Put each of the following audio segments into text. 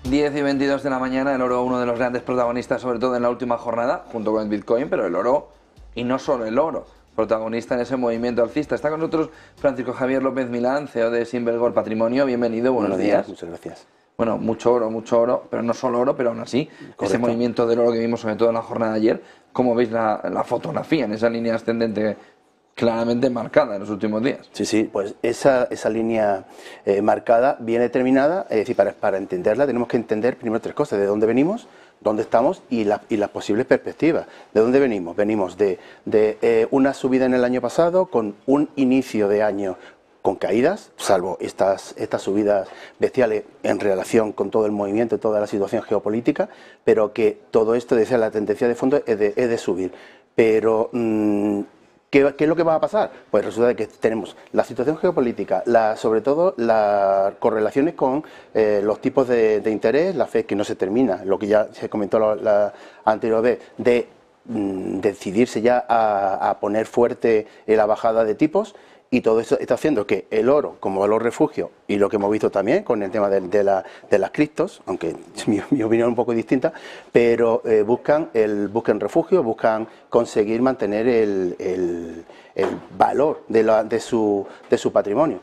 10 y 22 de la mañana, el oro uno de los grandes protagonistas, sobre todo en la última jornada, junto con el Bitcoin, pero el oro, y no solo el oro, protagonista en ese movimiento alcista. Está con nosotros Francisco Javier López Milán, CEO de Sinvergor Patrimonio. Bienvenido, buenos días. Muchas gracias. Bueno, mucho oro, pero no solo oro, pero aún así, Correcto. Ese movimiento del oro que vimos sobre todo en la jornada de ayer, ¿cómo veis la fotografía en esa línea ascendente claramente marcada en los últimos días? Sí, pues esa línea marcada, bien determinada, es decir, para entenderla tenemos que entender primero tres cosas: de dónde venimos, dónde estamos y las posibles perspectivas. ¿De dónde venimos? Venimos de una subida en el año pasado con un inicio de año con caídas, salvo estas subidas bestiales en relación con todo el movimiento, toda la situación geopolítica, pero que todo esto, decía, la tendencia de fondo es de subir. Pero ¿qué es lo que va a pasar? Pues resulta que tenemos la situación geopolítica, sobre todo las correlaciones con los tipos de interés, la FED que no se termina, lo que ya se comentó la anterior vez, de decidirse ya a poner fuerte la bajada de tipos. Y todo eso está haciendo que el oro como valor refugio, y lo que hemos visto también con el tema de las criptos, aunque mi opinión es un poco distinta, pero buscan refugio, buscan conseguir mantener el valor de su patrimonio.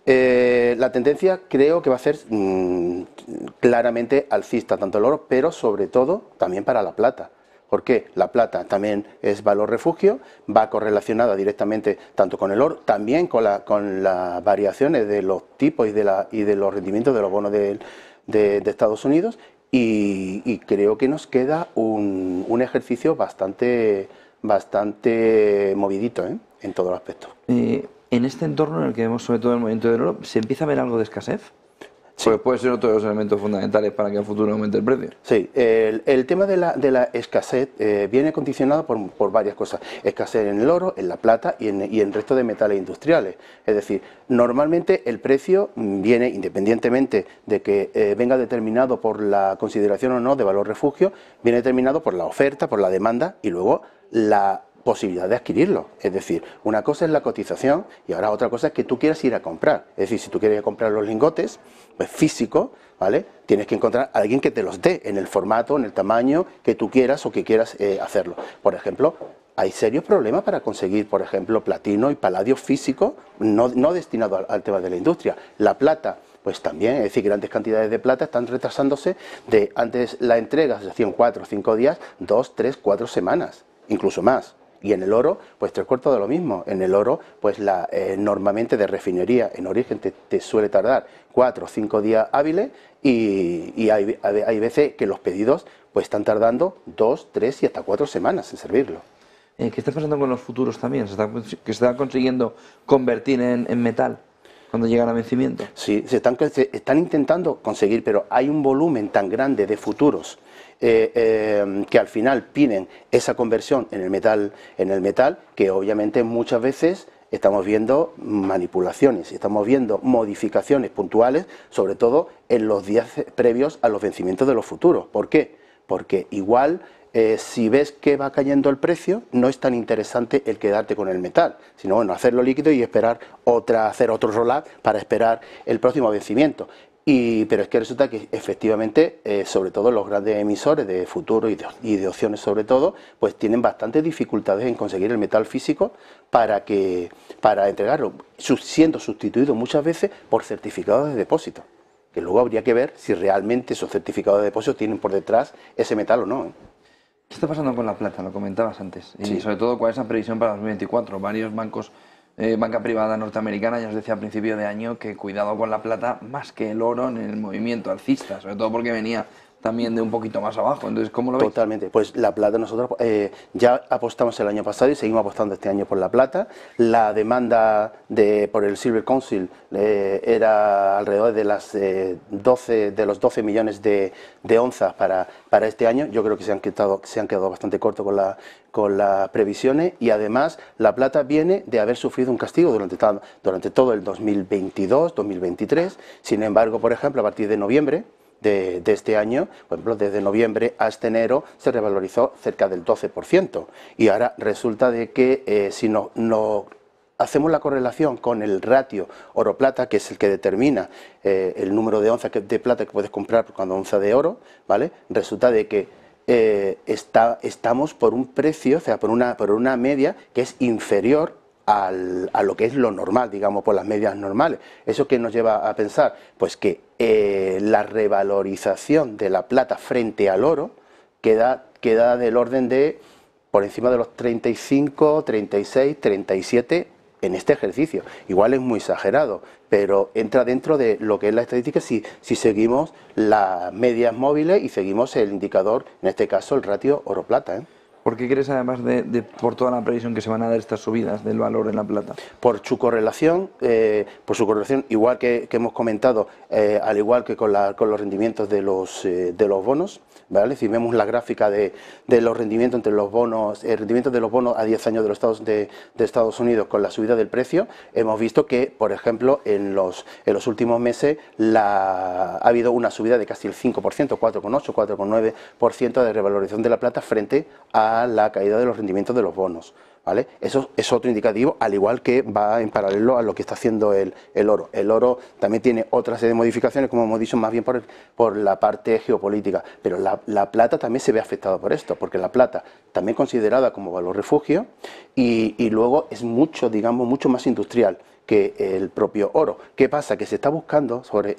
La tendencia creo que va a ser claramente alcista, tanto el oro, pero sobre todo también para la plata. Porque la plata también es valor refugio, va correlacionada directamente tanto con el oro, también con las variaciones de los tipos y de los rendimientos de los bonos de Estados Unidos, y creo que nos queda un ejercicio bastante movidito, en todos los aspectos. En este entorno en el que vemos sobre todo el movimiento del oro, ¿se empieza a ver algo de escasez? Sí. Porque puede ser otro de los elementos fundamentales para que en el futuro aumente el precio. Sí, el tema de la escasez viene condicionado por varias cosas. Escasez en el oro, en la plata y en el resto de metales industriales. Es decir, normalmente el precio viene, independientemente de que venga determinado por la consideración o no de valor refugio, viene determinado por la oferta, por la demanda y luego la posibilidad de adquirirlo. Es decir, una cosa es la cotización y ahora otra cosa es que tú quieras ir a comprar. Es decir, si tú quieres ir a comprar los lingotes, pues físico, ¿vale? Tienes que encontrar a alguien que te los dé en el formato, en el tamaño que tú quieras o que quieras hacerlo. Por ejemplo, hay serios problemas para conseguir, por ejemplo, platino y paladio físico, no destinado al tema de la industria. La plata, pues también, es decir, grandes cantidades de plata están retrasándose de antes la entrega se hacían 4 o 5 días, 2, 3, 4 semanas, incluso más. Y en el oro, pues 3/4 de lo mismo. En el oro, pues normalmente de refinería en origen te suele tardar 4 o 5 días hábiles y hay veces que los pedidos pues están tardando 2, 3 y hasta 4 semanas en servirlo. ¿Qué está pasando con los futuros también? ¿Que se está consiguiendo convertir en metal cuando llegan a vencimiento? Sí, se están intentando conseguir, pero hay un volumen tan grande de futuros que al final piden esa conversión en el metal, que obviamente muchas veces estamos viendo manipulaciones, estamos viendo modificaciones puntuales, sobre todo en los días previos a los vencimientos de los futuros. ¿Por qué? Porque igual si ves que va cayendo el precio, no es tan interesante el quedarte con el metal, sino bueno, hacerlo líquido y esperar hacer otro roll-up para esperar el próximo vencimiento. Pero es que resulta que efectivamente, sobre todo los grandes emisores de futuro y de opciones sobre todo, pues tienen bastantes dificultades en conseguir el metal físico para entregarlo, siendo sustituido muchas veces por certificados de depósito, que luego habría que ver si realmente esos certificados de depósito tienen por detrás ese metal o no. ¿Qué está pasando con la plata? Lo comentabas antes. Sí. Y sobre todo, ¿cuál es la previsión para 2024? Varios bancos, banca privada norteamericana, ya os decía a principio de año que cuidado con la plata más que el oro en el movimiento alcista, sobre todo porque venía también de un poquito más abajo. Entonces, ¿cómo lo veis? Totalmente. Pues la plata nosotros ya apostamos el año pasado y seguimos apostando este año por la plata. La demanda por el Silver Council era alrededor de los 12 millones de onzas para este año. Yo creo que se han quedado bastante cortos con las previsiones, y además la plata viene de haber sufrido un castigo durante todo el 2022, 2023. Sin embargo, por ejemplo, a partir de noviembre de este año, por ejemplo, desde noviembre hasta enero se revalorizó cerca del 12%, y ahora resulta de que si no hacemos la correlación con el ratio oro-plata, que es el que determina el número de onzas de plata que puedes comprar por cada onza de oro, ¿vale? Resulta de que estamos por un precio, o sea, por una media que es inferior a lo que es lo normal, digamos, por las medias normales. ¿Eso qué nos lleva a pensar? Pues que la revalorización de la plata frente al oro queda del orden de por encima de los 35, 36, 37 en este ejercicio. Igual es muy exagerado, pero entra dentro de lo que es la estadística si seguimos las medias móviles y seguimos el indicador, en este caso el ratio oro-plata, ¿eh? ¿Por qué crees, además por toda la previsión que se van a dar estas subidas del valor en la plata? Por su correlación, igual que hemos comentado, al igual que con los rendimientos de los bonos, ¿vale? Si vemos la gráfica de los rendimientos entre los bonos, el rendimiento de los bonos a 10 años de Estados Unidos con la subida del precio, hemos visto que, por ejemplo, en los últimos meses ha habido una subida de casi el 5%, 4,8, 4,9% de revalorización de la plata frente a la caída de los rendimientos de los bonos, ¿vale? Eso es otro indicativo, al igual que va en paralelo a lo que está haciendo el oro. El oro también tiene otra serie de modificaciones, como hemos dicho, más bien por la parte geopolítica, pero la plata también se ve afectada por esto, porque la plata también considerada como valor refugio y luego es mucho más industrial que el propio oro. ¿Qué pasa? Que se está buscando, sobre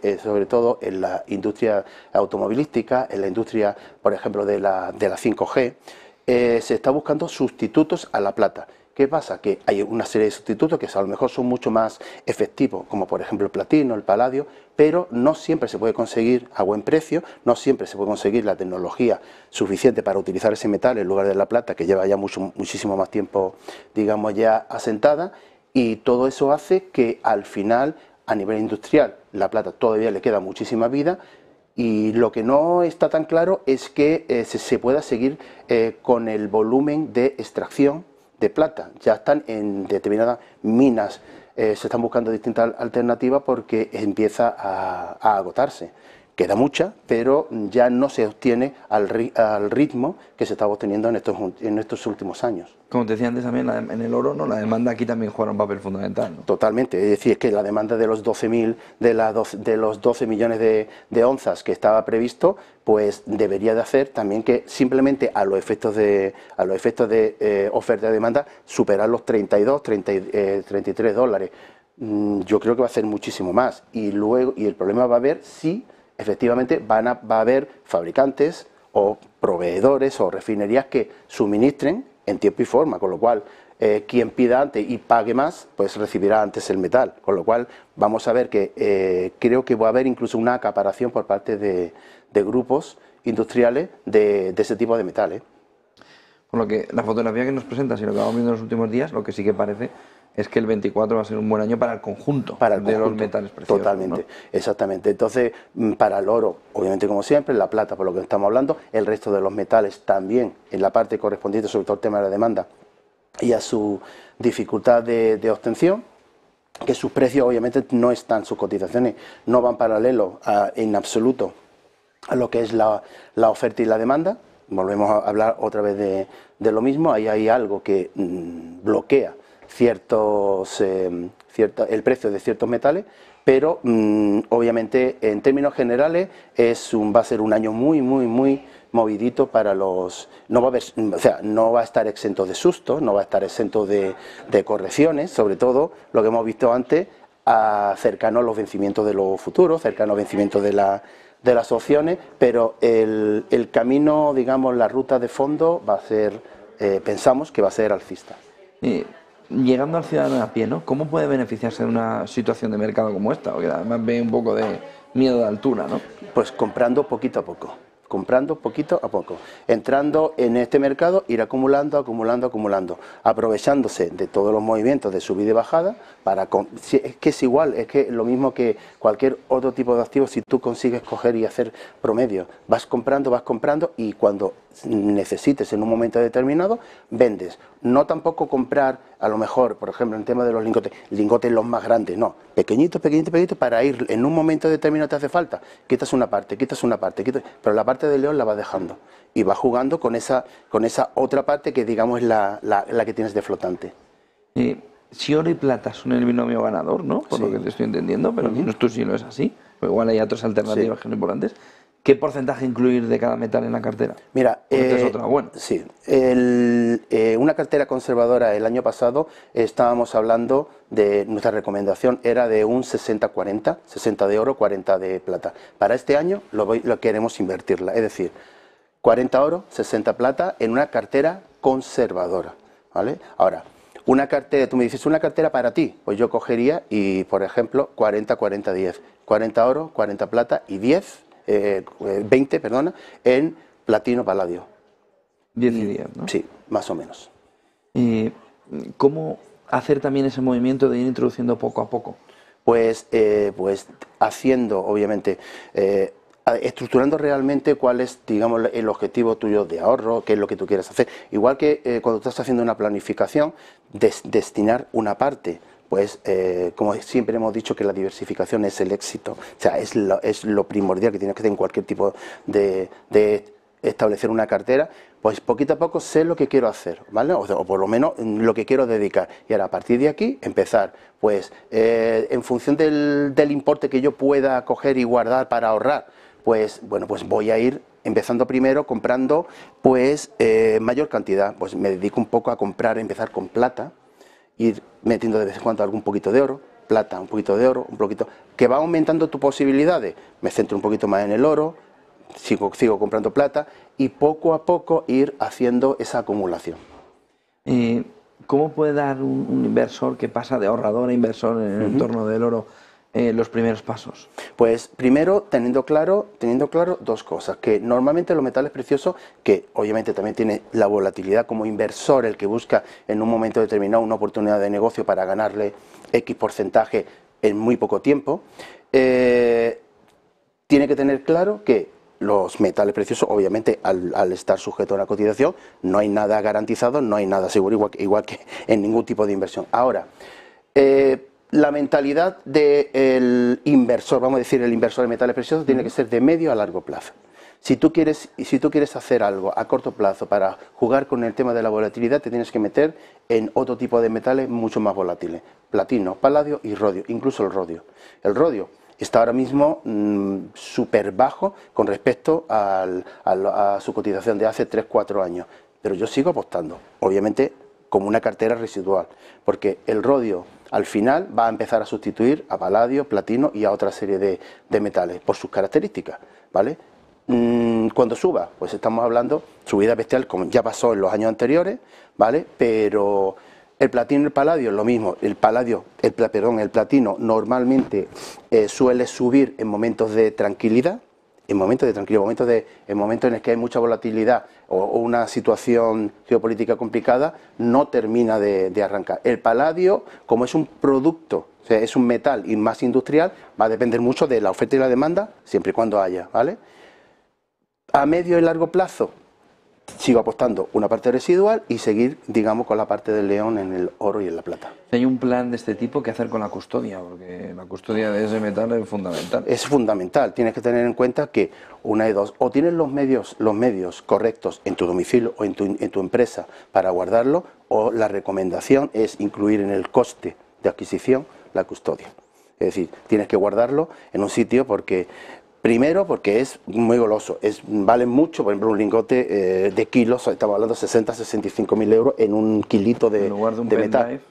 todo en la industria automovilística, en la industria, por ejemplo, de la 5G, se está buscando sustitutos a la plata. ¿Qué pasa? Que hay una serie de sustitutos que a lo mejor son mucho más efectivos, como por ejemplo el platino, el paladio, pero no siempre se puede conseguir a buen precio, no siempre se puede conseguir la tecnología suficiente para utilizar ese metal en lugar de la plata, que lleva ya muchísimo más tiempo, digamos, ya asentada, y todo eso hace que al final, a nivel industrial, la plata todavía le queda muchísima vida. Y lo que no está tan claro es que se pueda seguir con el volumen de extracción de plata. Ya están en determinadas minas, se están buscando distintas alternativas porque empieza a agotarse. Queda mucha, pero ya no se obtiene al ritmo que se estaba obteniendo en estos últimos años. Como te decía antes también, en el oro, ¿no? La demanda aquí también juega un papel fundamental, ¿no? Totalmente, es decir, es que la demanda de los 12 millones de onzas que estaba previsto, pues debería de hacer también que simplemente a los efectos de oferta y demanda superar los 32, 33 dólares. Yo creo que va a ser muchísimo más y el problema va a haber si efectivamente va a haber fabricantes o proveedores o refinerías que suministren en tiempo y forma, con lo cual quien pida antes y pague más, pues recibirá antes el metal, con lo cual vamos a ver que creo que va a haber incluso una acaparación por parte de grupos industriales de ese tipo de metales. Por lo que la fotografía que nos presentas y lo que vamos viendo en los últimos días, lo que sí que parece es que el 24 va a ser un buen año para el conjunto de los metales preciosos. Totalmente, ¿no? Exactamente. Entonces, para el oro, obviamente como siempre, la plata, por lo que estamos hablando, el resto de los metales también, en la parte correspondiente, sobre todo el tema de la demanda y a su dificultad de obtención, que sus precios obviamente no están, sus cotizaciones no van paralelo en absoluto a lo que es la oferta y la demanda. Volvemos a hablar otra vez de lo mismo, ahí hay algo que bloquea el precio de ciertos metales, pero obviamente en términos generales va a ser un año muy movidito para los... No va a estar exento de sustos, no va a estar exento de correcciones, sobre todo lo que hemos visto antes, cercano a los vencimientos de los futuros, cercano a los vencimientos de las opciones, pero el camino, digamos, la ruta de fondo va a ser, pensamos que va a ser alcista. Llegando al ciudadano a pie, ¿no? ¿Cómo puede beneficiarse de una situación de mercado como esta? Porque además ve un poco de miedo de altura, ¿no? Pues comprando poquito a poco. Entrando en este mercado, ir acumulando, aprovechándose de todos los movimientos de subida y bajada, es que es igual, es que lo mismo que cualquier otro tipo de activo, si tú consigues coger y hacer promedio, vas comprando y cuando necesites en un momento determinado, vendes. No tampoco comprar, a lo mejor, por ejemplo, en el tema de los lingotes los más grandes, no, pequeñitos, para ir en un momento determinado te hace falta, quitas una parte, pero la parte del león la vas dejando y vas jugando con esa otra parte que digamos es la que tienes de flotante. si oro y plata son el binomio ganador, ¿no? Por lo que te estoy entendiendo, pero no tú sí lo es así, pues igual hay otras alternativas que son importantes. ¿Qué porcentaje incluir de cada metal en la cartera? Mira, es otra buena. Sí, una cartera conservadora el año pasado estábamos hablando de, nuestra recomendación era de un 60-40, 60 de oro, 40 de plata. Para este año lo queremos invertirla, es decir, 40 oro, 60 plata en una cartera conservadora, ¿vale? Ahora, una cartera, tú me dices, una cartera para ti, pues yo cogería y, por ejemplo, 40-40-10, 40 oro, 40 plata y 20, perdona, en platino paladio. 10 y 10, ¿no? Sí, más o menos. ¿Cómo hacer también ese movimiento de ir introduciendo poco a poco? Pues haciendo, obviamente, estructurando realmente cuál es, digamos, el objetivo tuyo de ahorro, qué es lo que tú quieres hacer. Igual que cuando estás haciendo una planificación, destinar una parte. Pues, como siempre hemos dicho, que la diversificación es el éxito, o sea, es lo primordial que tienes que hacer en cualquier tipo de establecer una cartera. Pues poquito a poco sé lo que quiero hacer, ¿vale? O por lo menos lo que quiero dedicar. Y ahora a partir de aquí empezar, pues en función del importe que yo pueda coger y guardar para ahorrar, pues bueno, pues voy a ir empezando primero comprando pues mayor cantidad. Pues me dedico un poco a comprar, empezar con plata, ir metiendo de vez en cuando algún poquito de oro, plata, un poquito de oro, un poquito, que va aumentando tus posibilidades. Me centro un poquito más en el oro, sigo comprando plata y poco a poco ir haciendo esa acumulación. ¿Cómo puede dar un inversor que pasa de ahorrador a inversor en el entorno del oro los primeros pasos? Pues primero teniendo claro dos cosas, que normalmente los metales preciosos, que obviamente también tiene la volatilidad como inversor, el que busca en un momento determinado una oportunidad de negocio para ganarle X porcentaje en muy poco tiempo, tiene que tener claro que los metales preciosos, obviamente, al estar sujetos a una cotización, no hay nada garantizado, no hay nada seguro, igual que en ningún tipo de inversión. Ahora, la mentalidad del inversor, vamos a decir, el inversor de metales preciosos, tiene que ser de medio a largo plazo. Si tú quieres hacer algo a corto plazo para jugar con el tema de la volatilidad, te tienes que meter en otro tipo de metales mucho más volátiles: platino, paladio y rodio, incluso el rodio. El rodio está ahora mismo súper bajo con respecto a su cotización de hace 3-4 años, pero yo sigo apostando, obviamente como una cartera residual, porque el rodio al final va a empezar a sustituir a paladio, platino y a otra serie de metales por sus características, ¿vale? Cuando suba, pues estamos hablando subida bestial, como ya pasó en los años anteriores, ¿vale? Pero el platino y el paladio es lo mismo. El platino normalmente suele subir en momentos de tranquilidad, en momentos en el que hay mucha volatilidad o una situación geopolítica complicada, no termina de arrancar. El paladio, como es un producto, o sea, es un metal y más industrial, va a depender mucho de la oferta y la demanda, siempre y cuando haya, ¿vale? A medio y largo plazo, sigo apostando una parte residual y seguir, digamos, con la parte del león en el oro y en la plata. Hay un plan de este tipo que hacer con la custodia, porque la custodia de ese metal es fundamental. Es fundamental, tienes que tener en cuenta que una de dos, o tienes los medios correctos en tu domicilio o en tu empresa para guardarlo, o la recomendación es incluir en el coste de adquisición la custodia. Es decir, tienes que guardarlo en un sitio primero porque es muy goloso, vale mucho, por ejemplo un lingote de kilos, estamos hablando de 60-65.000 euros en un kilito de metal.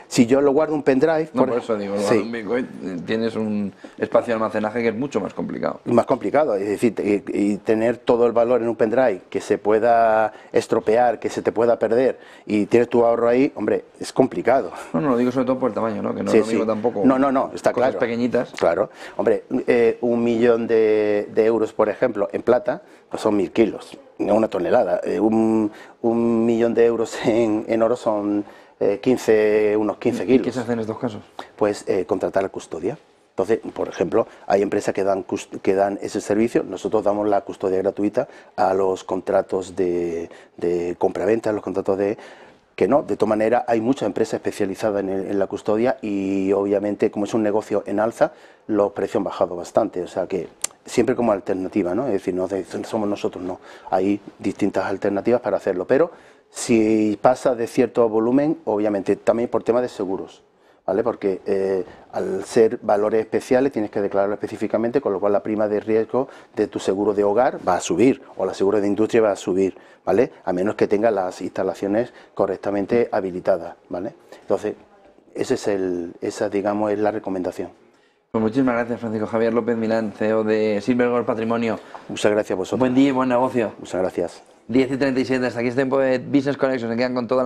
Si yo lo guardo un pendrive... No, por eso digo, un Bitcoin, tienes un espacio de almacenaje que es mucho más complicado. Más complicado, es decir, y tener todo el valor en un pendrive que se pueda estropear, que se te pueda perder, y tienes tu ahorro ahí, hombre, es complicado. No, lo digo sobre todo por el tamaño, ¿no? Que no es lo mismo tampoco. No, está claro. Cosas pequeñitas. Claro, hombre, 1 millón de euros, por ejemplo, en plata, pues son 1.000 kilos, una tonelada. Un millón de euros en oro son... unos 15 kilos. ¿Qué se hace en estos casos? Pues contratar la custodia. Entonces, por ejemplo, hay empresas que dan ese servicio. Nosotros damos la custodia gratuita a los contratos de compraventa, los contratos de todas maneras hay muchas empresas especializadas en la custodia y obviamente como es un negocio en alza, los precios han bajado bastante, o sea que siempre como alternativa, ¿no? Es decir, no somos nosotros, no, hay distintas alternativas para hacerlo, pero Si pasa de cierto volumen, obviamente, también por tema de seguros, ¿vale? Porque al ser valores especiales tienes que declararlo específicamente, con lo cual la prima de riesgo de tu seguro de hogar va a subir, o la seguro de industria va a subir, ¿vale? A menos que tenga las instalaciones correctamente habilitadas, ¿vale? Entonces, esa, digamos, es la recomendación. Pues muchísimas gracias, Francisco Javier López Milán, CEO de Silvergold Patrimonio. Muchas gracias a vosotros. Buen día y buen negocio. Muchas gracias. 10:37, hasta aquí este tiempo de Business Connection, se quedan con toda